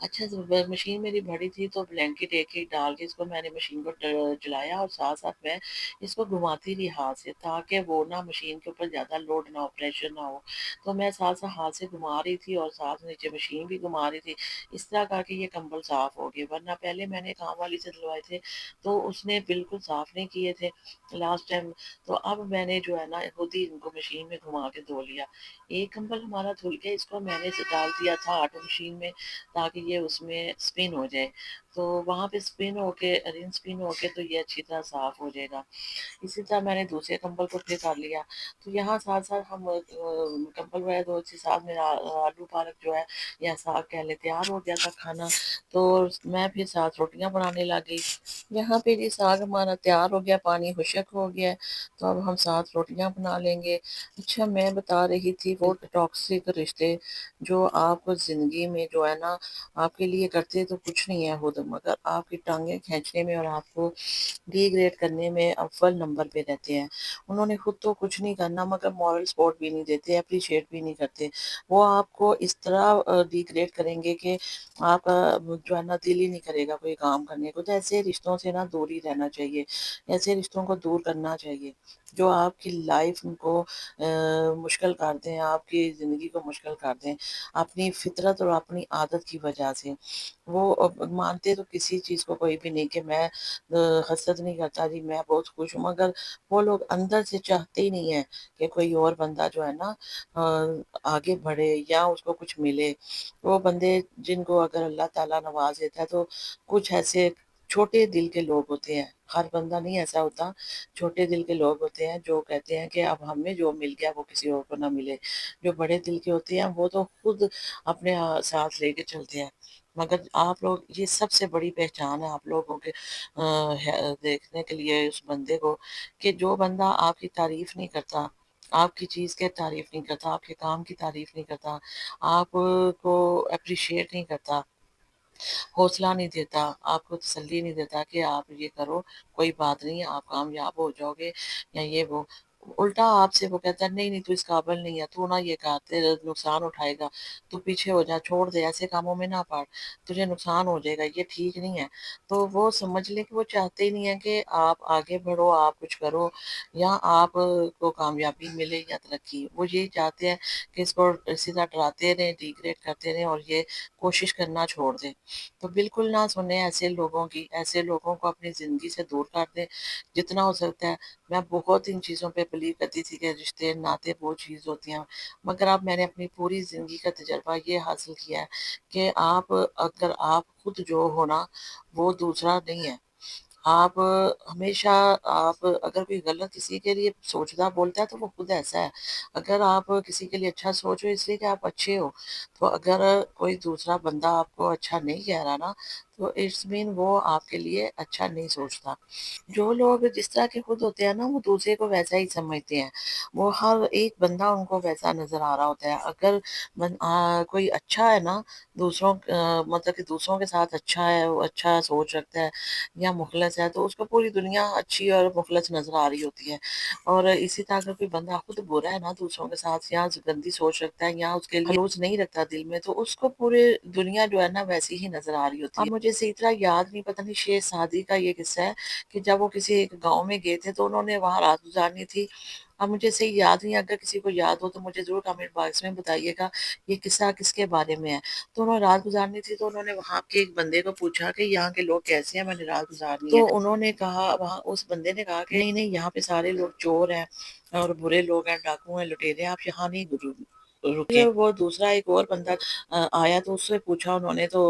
اچھا مشین میری بڑی تھی تو بلینکٹ ایک ایک ڈال کے اس کو میں نے مشین کو چلایا اور ساتھ ساتھ میں اس کو گھماتی رہی ہاتھ سے تاکہ وہ نہ مشین کے اوپر زیادہ لوڈ نہ ہو پریشر نہ ہو. تو میں ساتھ ساتھ ہاتھ سے گھما رہی تھی اور ساتھ نیچے مشین بھی گھما رہی تھی. اس طرح کر کے یہ کمبل صاف ہو گئے ورنہ پہلے میں نے کام والی سے دلوائے تھے تو اس نے بالکل صاف نہیں کیے تھے لاسٹ ٹائم. تو اب میں نے جو ہے نا خود ہی ان کو مشین میں گھما کے دھو لیا. ایک کمبل ہمارا دھل گیا اس کو میں نے ڈال دیا تھا آٹو مشین میں تاکہ یہ اس میں اسپن ہو جائے تو وہاں پہ اسپن ہو کے رن اسپن ہو کے تو یہ اچھی طرح صاف ہو جائے گا. اسی طرح میں نے دوسرے کمبل کو پھر کر لیا. تو یہاں ساتھ ساتھ ہم کمبل وغیرہ دو ساتھ میں آلو پالک جو ہے یا ساگ کہہ لے تیار ہو گیا تھا کھانا. تو میں پھر ساتھ روٹیاں بنانے لگ گئی. یہاں پہ یہ ساگ ہمارا تیار ہو گیا پانی خشک ہو گیا تو اب ہم ساتھ روٹیاں بنا لیں گے. اچھا میں بتا رہی تھی وہ ٹاکسک رشتے جو آپ کو زندگی میں جو ہے نا آپ کے لیے کرتے تو کچھ نہیں ہے خود مگر آپ کی ٹانگیں کھینچنے میں اور آپ کو ڈی گریڈ کرنے میں اول نمبر پہ رہتے ہیں. انہوں نے خود تو کچھ نہیں کرنا مگر مورل سپورٹ بھی نہیں دیتے اپریشیٹ بھی نہیں کرتے. وہ آپ کو اس طرح ڈی گریڈ کریں گے کہ آپ کا جو ہے نا دل ہی نہیں کرے گا کوئی کام کرنے کو. تو ایسے رشتوں سے نا دور ہی رہنا چاہیے. ایسے رشتوں کو دور کرنا چاہیے جو آپ کی لائف کو مشکل کر دیں آپ کی زندگی کو مشکل کر دیں اپنی فطرت اور اپنی عادت کی وجہ سے. وہ مانتے تو کسی چیز کو کوئی بھی نہیں کہ میں حسد نہیں کرتا جی میں بہت خوش ہوں مگر وہ لوگ اندر سے چاہتے ہی نہیں ہے کہ کوئی اور بندہ جو ہے نا آگے بڑھے یا اس کو کچھ ملے. وہ بندے جن کو اگر اللہ تعالی نواز دیتا ہے تو کچھ ایسے چھوٹے دل کے لوگ ہوتے ہیں. ہر بندہ نہیں ایسا ہوتا. چھوٹے دل کے لوگ ہوتے ہیں جو کہتے ہیں کہ اب ہمیں جو مل گیا وہ کسی اور کو نہ ملے. جو بڑے دل کے ہوتے ہیں وہ تو خود اپنے ساتھ لے کے چلتے ہیں. مگر آپ لوگ یہ سب سے بڑی پہچان ہے آپ لوگوں کے دیکھنے کے لیے اس بندے کو کہ جو بندہ آپ کی تعریف نہیں کرتا آپ کی چیز کی تعریف نہیں کرتا آپ کے کام کی تعریف نہیں کرتا آپ کو اپریشیٹ نہیں کرتا حوصلہ نہیں دیتا آپ کو تسلی نہیں دیتا کہ آپ یہ کرو کوئی بات نہیں آپ کامیاب ہو جاؤ گے یا یہ وہ الٹا آپ سے وہ کہتا ہے نہیں نہیں تو اس قابل نہیں ہے تو نہ یہ کہتے نقصان اٹھائے گا تو پیچھے ہو جا چھوڑ دے ایسے کاموں میں نہ پڑ تجھے نقصان ہو جائے گا یہ ٹھیک نہیں ہے. تو وہ سمجھ لیں کہ وہ چاہتے ہی نہیں ہے کہ آپ آگے بڑھو آپ کچھ کرو یا آپ کو کامیابی ملے یا ترقی. وہ یہی چاہتے ہیں کہ اس کو سیدھا ڈراتے رہیں ڈیگریڈ کرتے رہیں اور یہ کوشش کرنا چھوڑ دیں. تو بالکل نہ سنیں ایسے لوگوں کی. ایسے لوگوں کو اپنی زندگی سے دور کر دیں جتنا ہو سکتا ہے. میں بہت ان چیزوں پہ بلیو کرتی تھی کہ رشتے ناطے وہ چیز ہوتی ہیں مگر اب میں نے اپنی پوری زندگی کا تجربہ یہ حاصل کیا ہے کہ آپ اگر آپ خود جو ہونا وہ دوسرا نہیں ہے. آپ ہمیشہ آپ اگر کوئی غلط کسی کے لیے سوچتا بولتا ہے تو وہ خود ایسا ہے. اگر آپ کسی کے لیے اچھا سوچو اس لیے کہ آپ اچھے ہو تو اگر کوئی دوسرا بندہ آپ کو اچھا نہیں کہہ رہا نا تو اٹس مین وہ آپ کے لیے اچھا نہیں سوچتا. جو لوگ جس طرح کے خود ہوتے ہیں نا وہ دوسرے کو ویسا ہی سمجھتے ہیں. وہ ہر ایک بندہ ان کو ویسا نظر آ رہا ہوتا ہے. اگر کوئی اچھا ہے نا دوسروں مطلب کہ دوسروں کے ساتھ اچھا ہے وہ اچھا سوچ رکھتا ہے یا مخلص ہے تو اس کو پوری دنیا اچھی اور مخلص نظر آ رہی ہوتی ہے. اور اسی طرح اگر کوئی بندہ خود برا ہے نا دوسروں کے ساتھ یا گندی سوچ رکھتا ہے یا اس کے لیے خلوص نہیں رکھتا دل میں تو اس کو پورے دنیا جو ہے نا ویسی ہی نظر آ رہی ہوتی ہے. اب مجھے صحیح طرح یاد نہیں پتہ نہیں شیر سعدی کا یہ قصہ ہے کہ جب وہ کسی ایک گاؤں میں گئے تھے تو انہوں نے وہاں رات گزارنی تھی. اب مجھے صحیح یاد نہیں اگر کسی کو یاد ہو تو مجھے ضرور کمنٹ باکس میں بتائیے گا یہ قصہ کس کے بارے میں ہے. تو انہوں نے رات گزارنی تھی تو انہوں نے وہاں کے ایک بندے کو پوچھا کہ یہاں کے لوگ کیسے ہیں میں نے رات گزارنی ہے. تو انہوں نے کہا وہاں اس بندے نے کہا کہ نہیں نہیں یہاں پہ سارے لوگ چور ہیں اور برے لوگ ہیں ڈاکو ہیں لٹیرے ہیں آپ یہاں نہیں رکے. وہ دوسرا ایک اور بندہ آیا تو اس سے پوچھا انہوں نے تو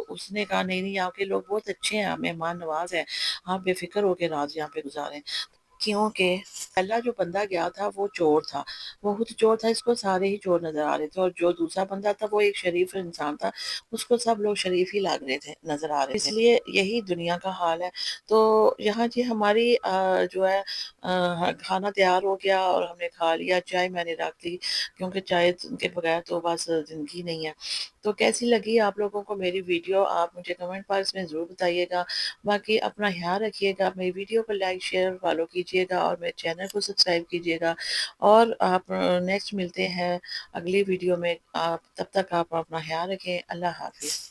اس نے کہا نہیں نہیں یہاں کے لوگ بہت اچھے ہیں مہمان نواز ہیں آپ بے فکر ہو کے رات یہاں پہ گزاریں. کیونکہ پہلا جو بندہ گیا تھا وہ چور تھا وہ خود چور تھا اس کو سارے ہی چور نظر آ رہے تھے اور جو دوسرا بندہ تھا وہ ایک شریف انسان تھا اس کو سب لوگ شریف ہی لگ رہے تھے نظر آ رہے تھے. اس لیے یہی دنیا کا حال ہے. تو یہاں جی ہماری جو ہے کھانا تیار ہو گیا اور ہم نے کھا لیا چائے میں نے رکھ لی کیونکہ چائے کے بغیر تو بس زندگی نہیں ہے. تو کیسی لگی آپ لوگوں کو میری ویڈیو آپ مجھے کمنٹ باکس میں ضرور بتائیے گا. باقی اپنا خیال رکھیے گا میری ویڈیو کو لائک شیئر فالو کیجیے گا اور میرے چینل کو سبسکرائب کیجیے گا. اور آپ نیکسٹ ملتے ہیں اگلی ویڈیو میں. آپ تب تک آپ اپنا خیال رکھیں. اللہ حافظ.